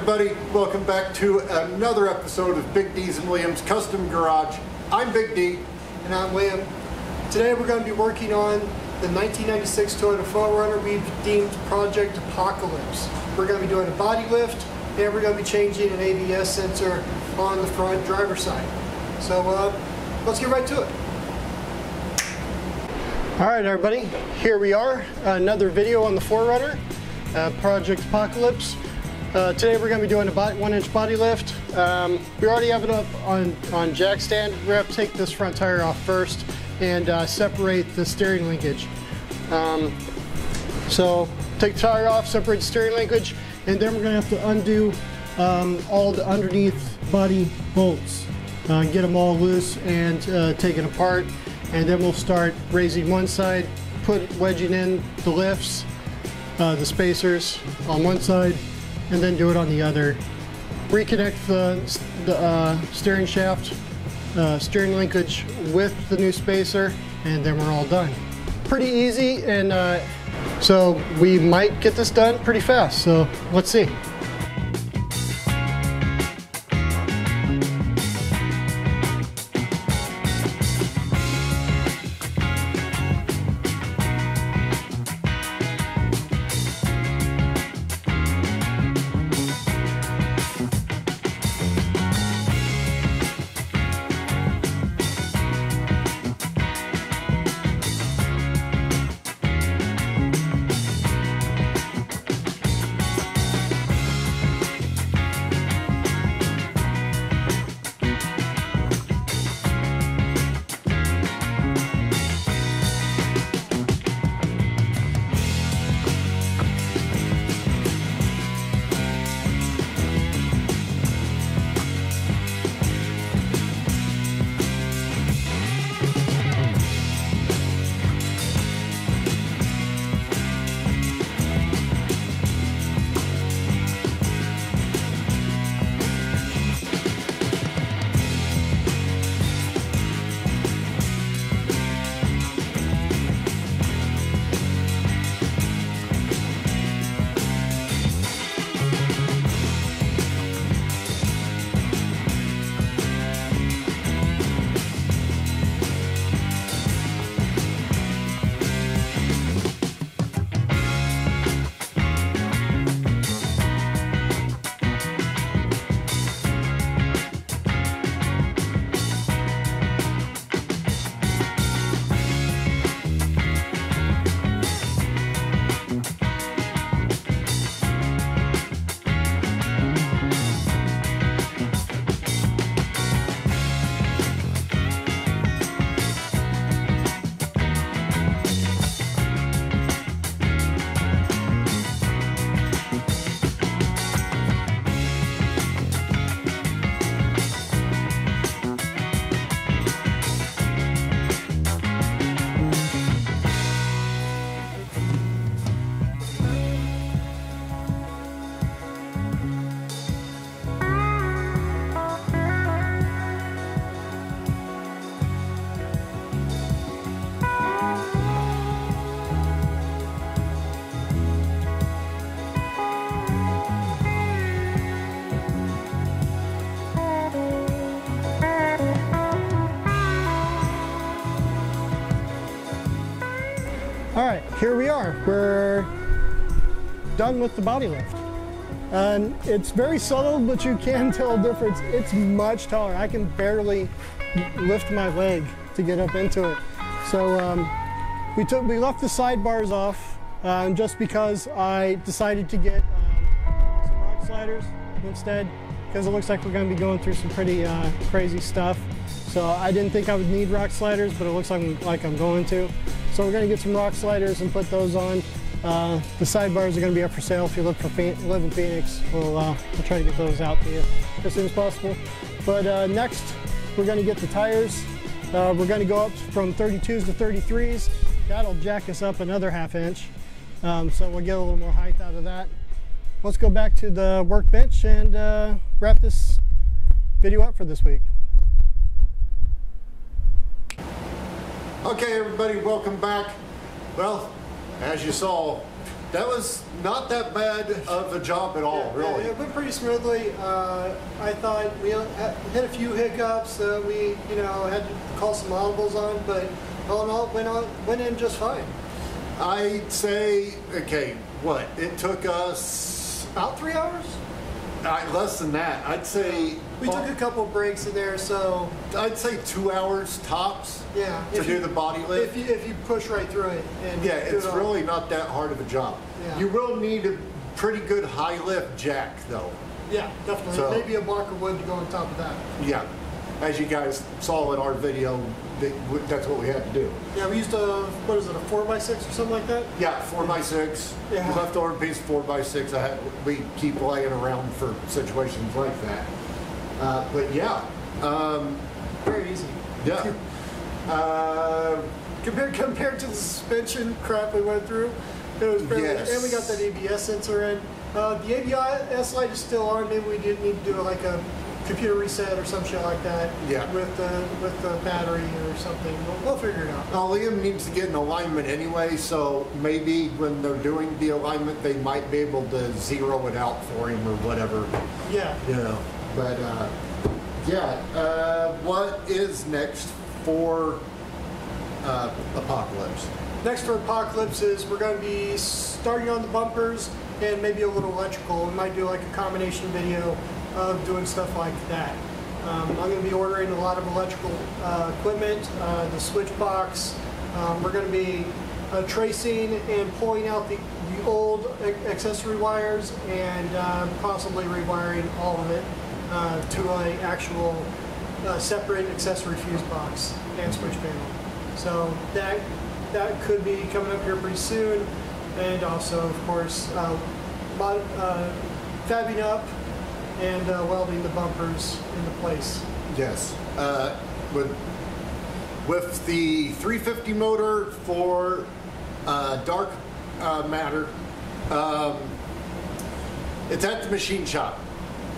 everybody, welcome back to another episode of Big D's and Liam's Custom Garage. I'm Big D. And I'm Liam. Today we're going to be working on the 1996 Toyota 4Runner we've deemed Project Apocalypse. We're going to be doing a body lift, and we're going to be changing an ABS sensor on the front driver's side. So let's get right to it. Alright everybody, here we are, another video on the 4Runner, Project Apocalypse. Today we're going to be doing a 1-inch body lift. We already have it up on jack stand. We're going to have to take this front tire off first and separate the steering linkage. So take the tire off, separate the steering linkage, and then we're going to have to undo all the underneath body bolts. Get them all loose and take it apart. And then we'll start raising one side, wedging in the lifts, the spacers on one side, and then do it on the other. Reconnect the steering shaft, steering linkage with the new spacer, and then we're all done. Pretty easy, and so we might get this done pretty fast, so let's see. Alright, here we are. We're done with the body lift. It's very subtle, but you can tell a difference. It's much taller. I can barely lift my leg to get up into it. So we left the sidebars off just because I decided to get some rock sliders instead, because it looks like we're going to be going through some pretty crazy stuff. So I didn't think I would need rock sliders, but it looks like I'm going to. So we're going to get some rock sliders and put those on. The sidebars are going to be up for sale. If you live in Phoenix, we'll try to get those out to you as soon as possible. But next, we're going to get the tires. We're going to go up from 32s to 33s. That'll jack us up another ½ inch. So we'll get a little more height out of that. Let's go back to the workbench and wrap this video up for this week. Okay everybody, welcome back. Well, as you saw, that was not that bad of a job at all, really. Yeah, it went pretty smoothly. I thought we hit a few hiccups that we, had to call some audibles on, but all in all, went in just fine. I'd say, okay, what? It took us about 3 hours. Less than that. I'd say we took a couple breaks in there, so I'd say 2 hours tops. Yeah, to do the body lift. If you push right through it, and yeah, it's really not that hard of a job. Yeah. You will need a pretty good high lift jack, though. Yeah, definitely. So, maybe a block of wood to go on top of that. Yeah, as you guys saw in our video, that's what we had to do. Yeah, we used a 4x6 or something like that? Yeah, 4x6. Yeah. Leftover piece 4x6. We keep laying around for situations like that. But yeah. Very easy. Yeah. Compared to the suspension crap we went through, it was fairly, yes. And we got that ABS sensor in. The ABS light is still on. Maybe we did need to do like a computer reset or some shit like that. Yeah. With the battery or something. We'll figure it out. Now, Liam needs to get an alignment anyway, so maybe when they're doing the alignment, they might be able to zero it out for him or whatever. Yeah. But what is next for Apocalypse? Next for Apocalypse is we're going to be starting on the bumpers and maybe a little electrical. We might do like a combination video of doing stuff like that. I'm going to be ordering a lot of electrical equipment, the switch box. We're going to be tracing and pulling out the old accessory wires and possibly rewiring all of it to an actual separate accessory fuse box and switch panel. So that could be coming up here pretty soon, and also, of course, fabbing up and welding the bumpers into place. Yes. With the 350 motor for dark matter, it's at the machine shop.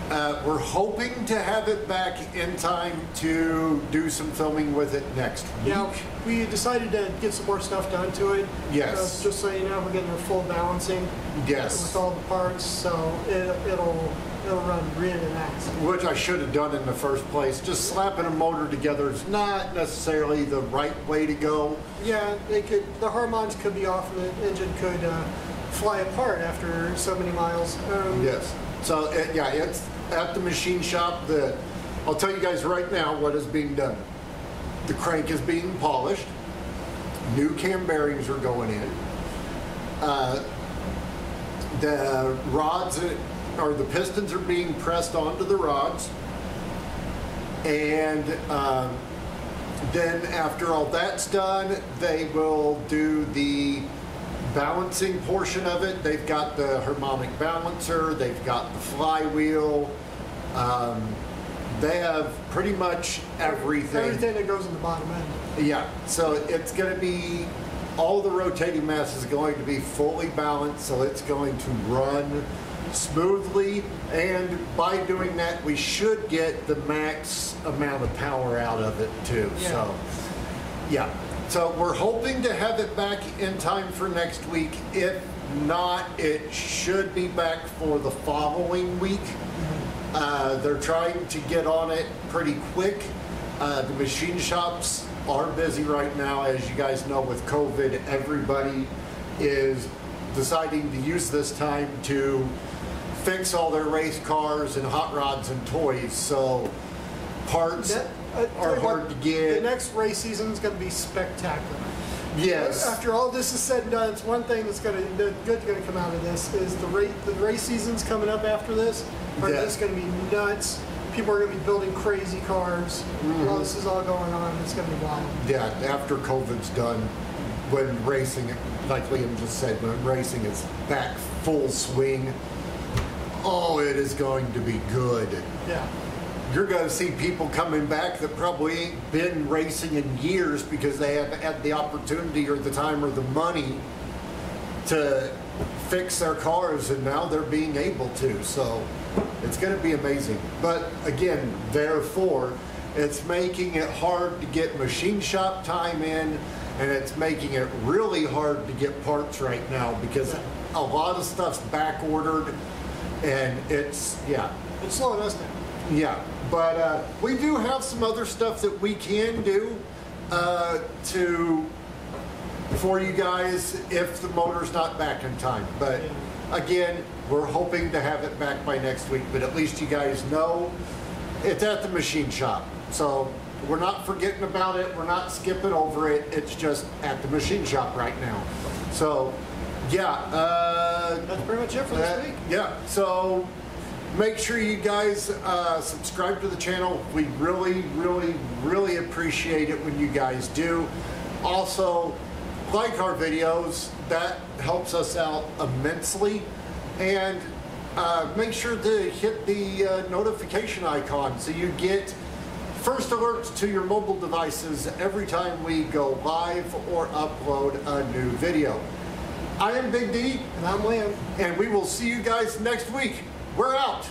We're hoping to have it back in time to do some filming with it next week. Yeah, we decided to get some more stuff done to it. Yes. Just so you know, we're getting a full balancing. Yes. With all the parts, so it'll run really nice. Which I should have done in the first place. Just slapping a motor together is not necessarily the right way to go. Yeah, the harmonics could be off, and the engine could fly apart after so many miles. Yes. So it's at the machine shop. I'll tell you guys right now what is being done. The crank is being polished. New cam bearings are going in. The rods or the pistons are being pressed onto the rods. And then after all that's done, they will do the balancing portion of it. They've got the harmonic balancer, they've got the flywheel, they have pretty much everything. Everything that goes in the bottom end. Yeah, so it's going to be, all the rotating mass is going to be fully balanced, so it's going to run smoothly, and by doing that we should get the max amount of power out of it too. Yeah. So yeah. So we're hoping to have it back in time for next week. If not, it should be back for the following week. They're trying to get on it pretty quick. The machine shops are busy right now. As you guys know, with COVID, everybody is deciding to use this time to fix all their race cars and hot rods and toys. So parts are hard to get. The next race season is going to be spectacular. Yes. After all this is said and done, it's one thing that's good's going to come out of this is the race seasons coming up after this are just going to be nuts. People are going to be building crazy cars while this is all going on. It's going to be wild. Yeah, after COVID's done, when racing, like Liam just said, when racing is back full swing, oh, it is going to be good. Yeah. You're going to see people coming back that probably ain't been racing in years because they haven't had the opportunity or the time or the money to fix their cars, and now they're being able to. So it's going to be amazing. But again, therefore, it's making it hard to get machine shop time in, and it's making it really hard to get parts right now because a lot of stuff's back ordered, and it's slowing us down. Yeah, but we do have some other stuff that we can do for you guys if the motor's not back in time. But again, we're hoping to have it back by next week, but at least you guys know it's at the machine shop. So we're not forgetting about it. We're not skipping over it. It's just at the machine shop right now. So yeah. That's pretty much it for this week. Yeah, so make sure you guys subscribe to the channel. We really, really, really appreciate it when you guys do. Also, like our videos. That helps us out immensely. And make sure to hit the notification icon so you get first alerts to your mobile devices every time we go live or upload a new video. I am Big D. And I'm Liam. And we will see you guys next week. We're out.